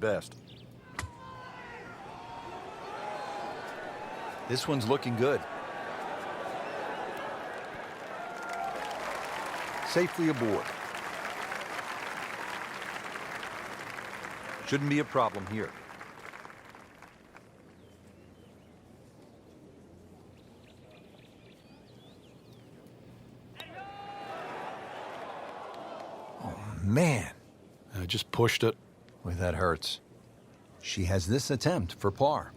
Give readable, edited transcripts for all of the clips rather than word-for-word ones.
best. This one's looking good. Safely aboard. Shouldn't be a problem here. Oh, man. I just pushed it. Boy, that hurts. She has this attempt for par.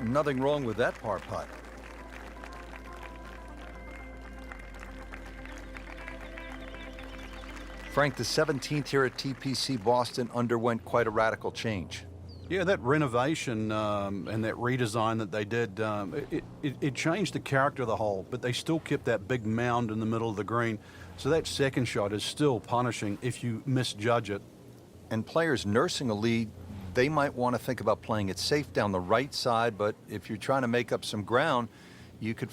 Nothing wrong with that par putt. Frank, the 17th here at TPC Boston underwent quite a radical change. Yeah, that renovation and that redesign that they did, it changed the character of the hole, but they still kept that big mound in the middle of the green. So that second shot is still punishing if you misjudge it. And players nursing a lead, they might want to think about playing it safe down the right side, but if you're trying to make up some ground, you could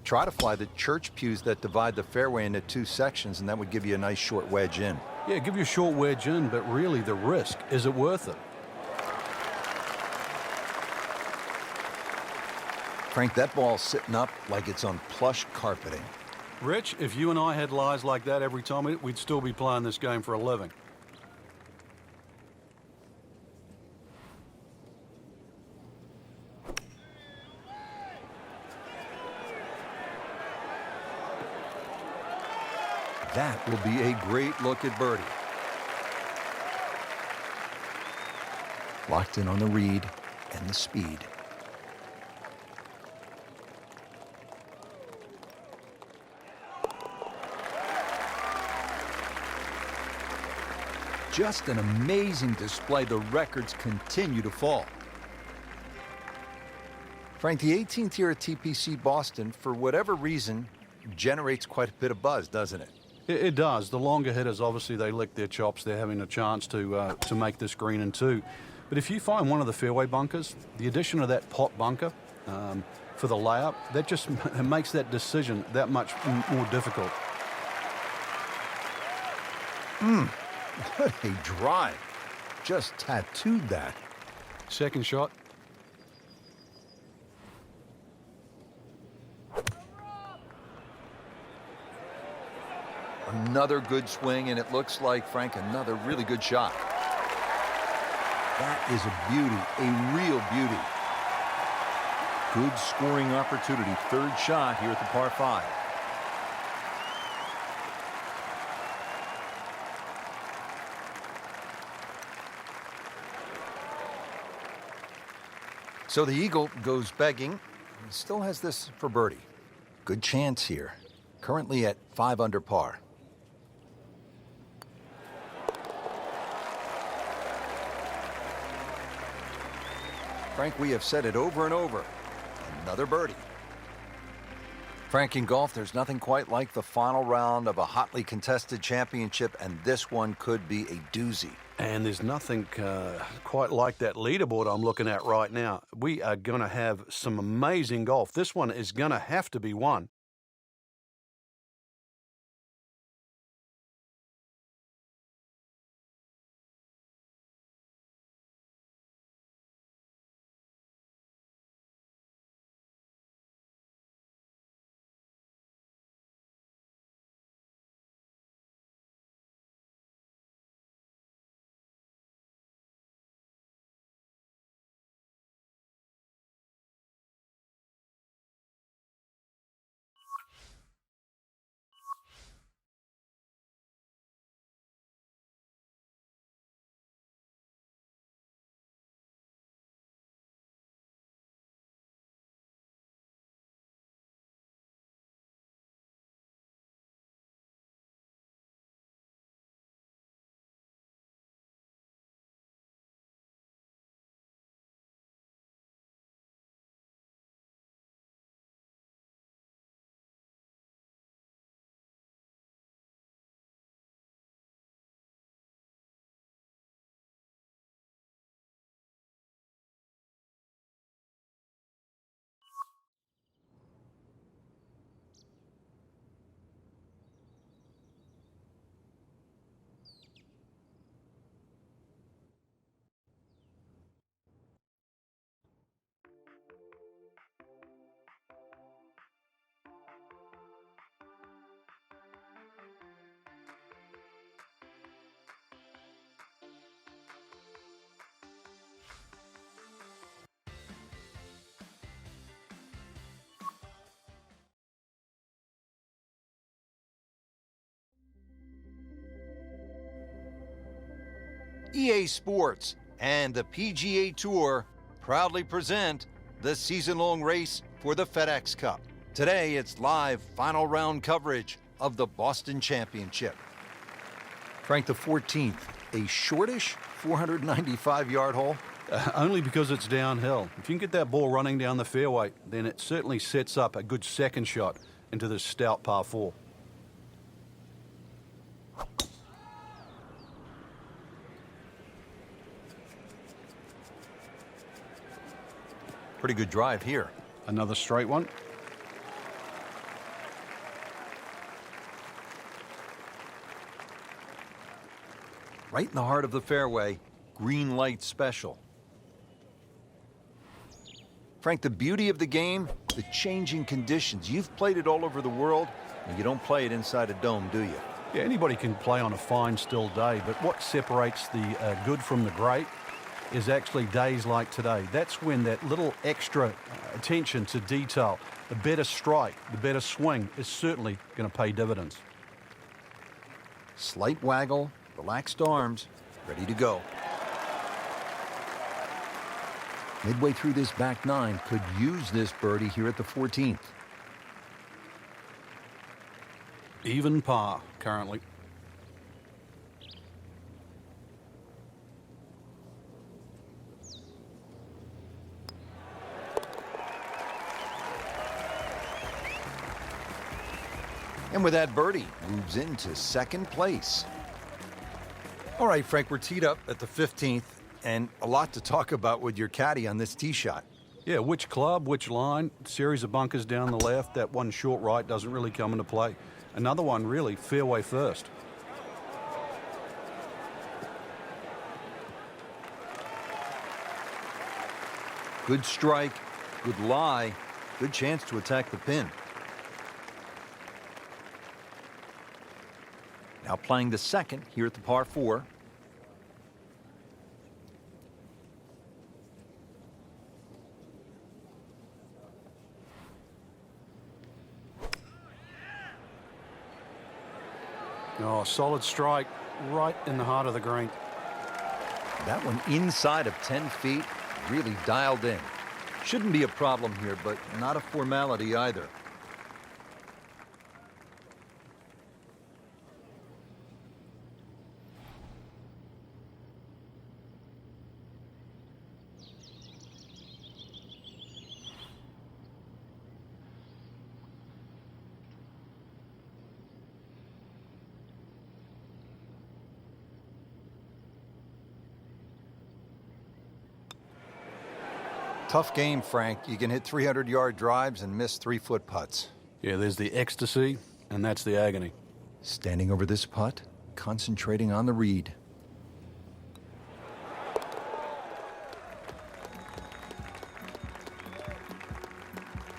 try to fly the church pews that divide the fairway into two sections, and that would give you a nice short wedge in. Yeah, give you a short wedge in, but really the risk, is it worth it? Frank, that ball's sitting up like it's on plush carpeting. Rich, if you and I had lies like that every time, we'd still be playing this game for a living. That will be a great look at birdie. Locked in on the read and the speed. Just an amazing display. The records continue to fall. Frank, the 18th here at TPC Boston, for whatever reason, generates quite a bit of buzz, doesn't it? It does. The longer hitters, obviously, they lick their chops. They're having a chance to make this green in two. But if you find one of the fairway bunkers, the addition of that pot bunker for the layup, that just makes that decision that much more difficult. What a drive. Just tattooed that. Second shot. Another good swing, and it looks like, Frank, another really good shot. That is a beauty, a real beauty. Good scoring opportunity. Third shot here at the par 5. So the eagle goes begging. He still has this for birdie. Good chance here. Currently at 5 under par. Frank, we have said it over and over. Another birdie. Frank, in golf, there's nothing quite like the final round of a hotly contested championship, and this one could be a doozy. And there's nothing quite like that leaderboard I'm looking at right now. We are going to have some amazing golf. This one is going to have to be won. EA Sports and the PGA Tour proudly present the season-long race for the FedEx Cup. Today, it's live final round coverage of the Boston Championship. Frank, the 14th, a shortish 495-yard hole. Only because it's downhill. If you can get that ball running down the fairway, then it certainly sets up a good second shot into this stout par 4. Pretty good drive here. Another straight one. Right in the heart of the fairway, green light special. Frank, the beauty of the game, the changing conditions. You've played it all over the world, and you don't play it inside a dome, do you? Yeah, anybody can play on a fine, still day, but what separates the good from the great is actually days like today. That's when that little extra attention to detail, the better strike, the better swing is certainly going to pay dividends. Slight waggle, relaxed arms, ready to go. Midway through this back nine, could use this birdie here at the 14th. Even par currently. And with that birdie, moves into second place. All right, Frank, we're teed up at the 15th, and a lot to talk about with your caddy on this tee shot. Yeah, which club, which line, series of bunkers down the left, that one short right doesn't really come into play. Another one really, fairway first. Good strike, good lie, good chance to attack the pin. Now playing the second here at the par 4. Oh, solid strike right in the heart of the green. That one inside of 10 feet, really dialed in. Shouldn't be a problem here, but not a formality either. Tough game, Frank. You can hit 300-yard drives and miss 3-foot putts. Yeah, there's the ecstasy, and that's the agony. Standing over this putt, concentrating on the read.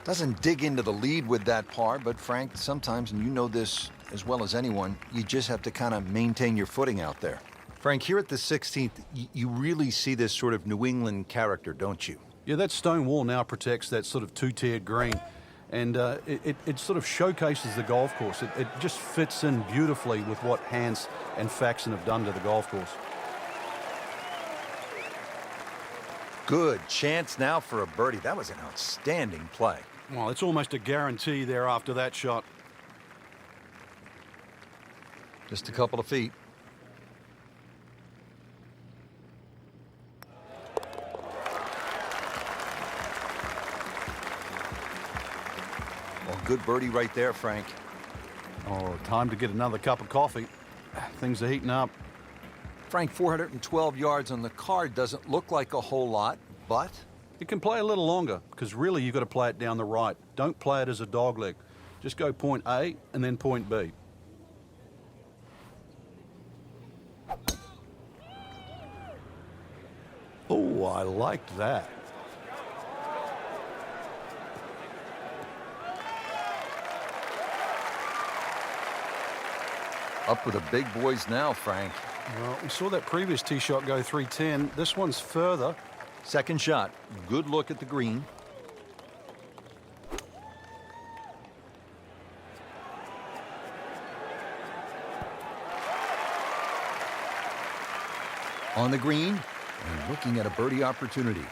Doesn't dig into the lead with that par, but Frank, sometimes, and you know this as well as anyone, you just have to kind of maintain your footing out there. Frank, here at the 16th, you really see this sort of New England character, don't you? Yeah, that stone wall now protects that sort of two-tiered green, and it sort of showcases the golf course. It just fits in beautifully with what Hans and Faxon have done to the golf course. Good chance now for a birdie. That was an outstanding play. Well, it's almost a guarantee there after that shot. Just a couple of feet. Well, good birdie right there, Frank. Oh, time to get another cup of coffee. Things are heating up. Frank, 412 yards on the card doesn't look like a whole lot, but You can play a little longer, because really you've got to play it down the right. Don't play it as a dogleg. Just go point A and then point B. Oh, I liked that. up with the big boys now, Frank. Well, we saw that previous tee shot go 310. This one's further. Second shot. Good look at the green. On the green and looking at a birdie opportunity.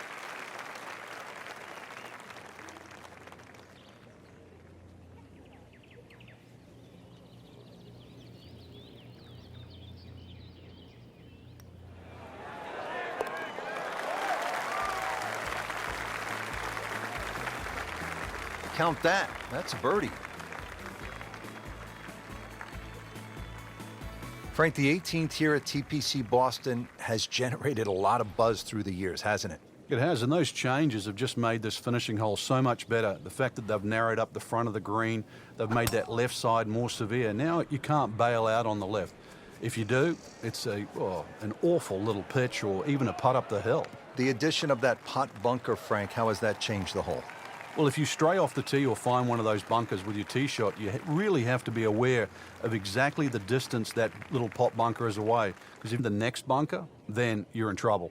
Count that. That's a birdie. Frank, the 18th here at TPC Boston has generated a lot of buzz through the years, hasn't it? It has, and those changes have just made this finishing hole so much better. The fact that they've narrowed up the front of the green, they've made that left side more severe. Now you can't bail out on the left. If you do, it's an awful little pitch or even a putt up the hill. The addition of that pot bunker, Frank, how has that changed the hole? Well, if you stray off the tee or find one of those bunkers with your tee shot, you really have to be aware of exactly the distance that little pot bunker is away. Because if the next bunker, then you're in trouble.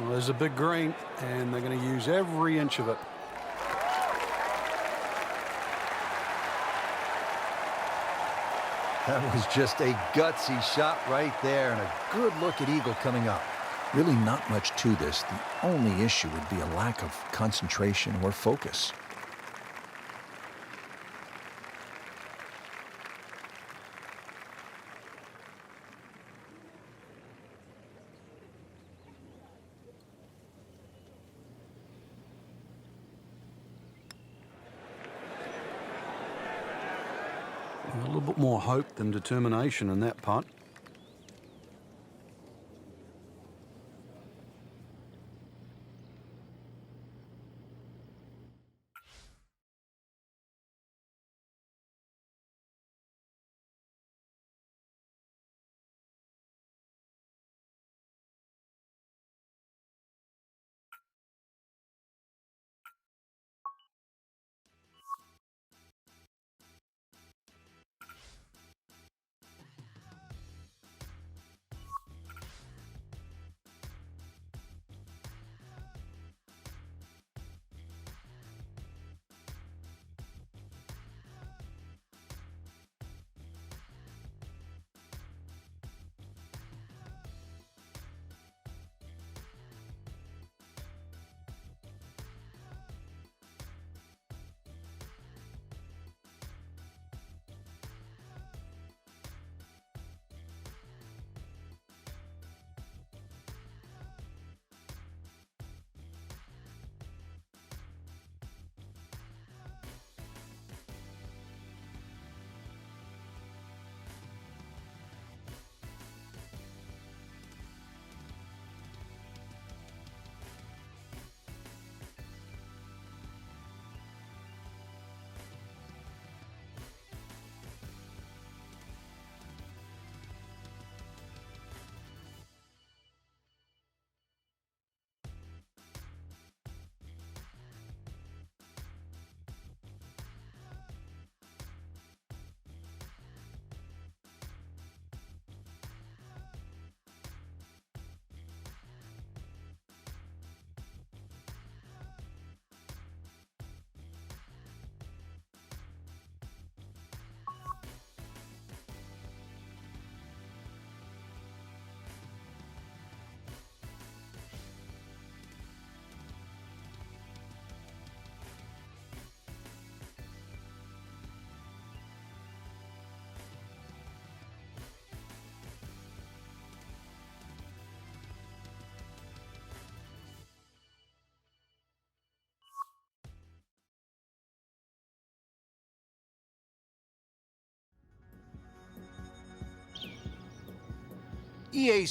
Well, there's a big green, and they're going to use every inch of it. That was just a gutsy shot right there, and a good look at eagle coming up. Really not much to this. The only issue would be a lack of concentration or focus. A little bit more hope than determination in that putt. EA